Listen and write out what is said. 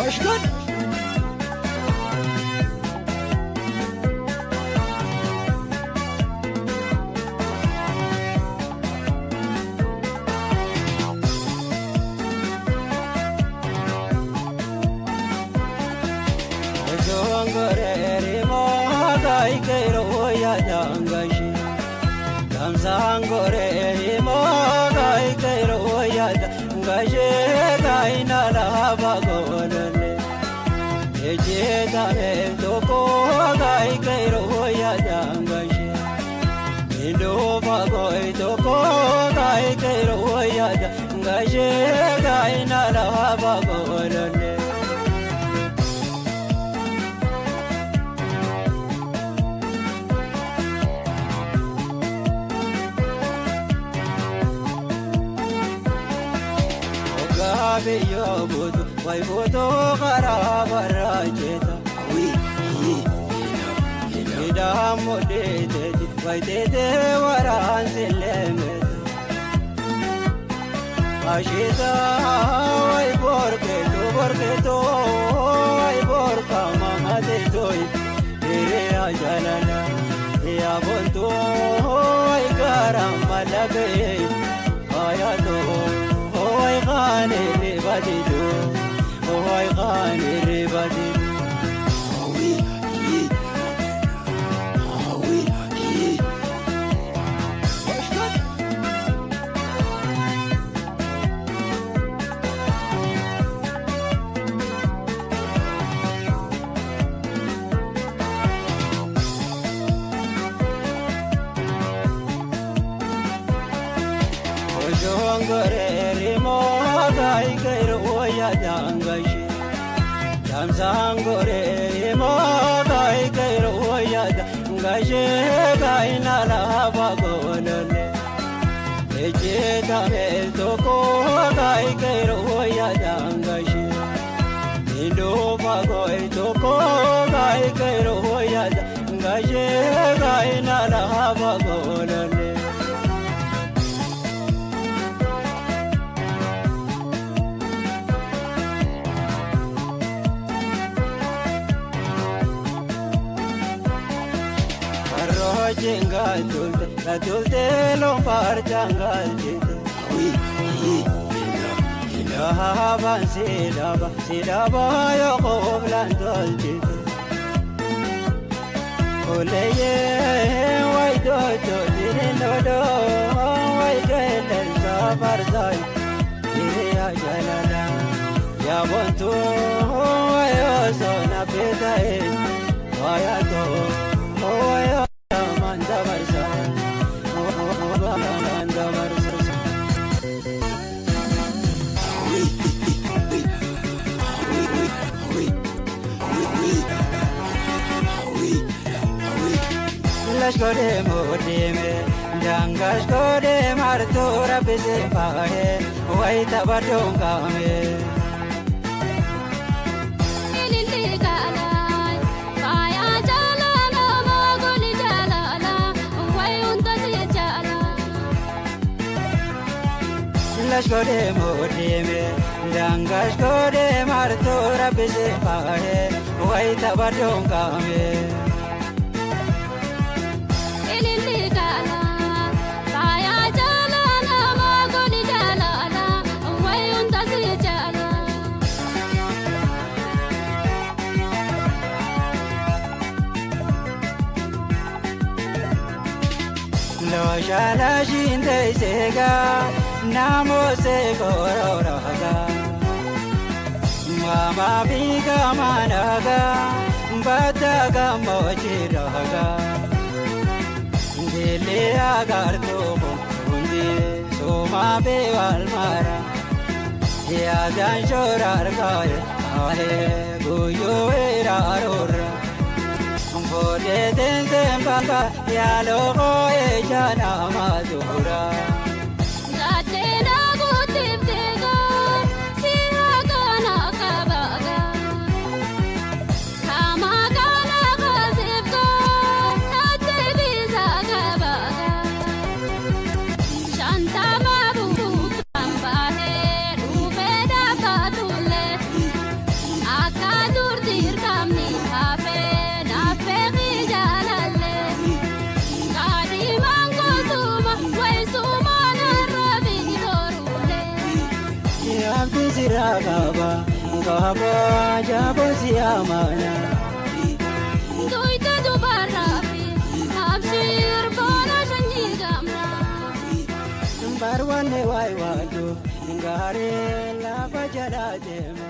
Ashkan Zongore mo gai kero ya jangashi Zangore mo gai kero ya jangashi gai na la bagolale Eje dame toko gai kero ya jangashi Indo bagoi toko gai kero ya jangashi gai na la bagolale Yo budu, wai budu kara barajeta. Ida mode tete, wai tete waran silemeta. Ashita wai borketo, wai borka mama tetoi. Tere ajalala, ya bonto wai karam malage, ayato. Oy khani ribadidu oy khani ribadidu awi Zongore mo gai kero ya jangashi Zangore mo gai kero ya jangashi gai na la bagolale Eje dame toko gai kero ya jangashi Indo bagoi toko gai kero ya jangashi gai na la bagolale Jengal tulte lompar jangal jete. Ilahaban sidaba yo koblan tol jete. Oleye wai do dirindo wai gelen sabar zai. Ire ajalala ya bontu wai osona petae waya to waya Lashkore modeme, jangashkore martura pise pahe, wai tabadongame. Lashkore modeme, jangashkore martura pise pahe, wai tabadongame. Shala shinde sega namo se kororaga mama biga managa bataga mochiraga dile agar to undi soma be almara ya dan shorar gaye ahe guyo erarora Bode den bamba ya logo e jana madura Gate na gutibtego siha kana kabaga Kama kana kasibko nate biza kabaga Shanta mabu kamba he rubeda patule nafti sirraa qaba qaba jaabosi amana. Doyta dubarraafi abshir boona shanyii gamna. Barwanne waay waaddo gaaree lafa jalaa deema.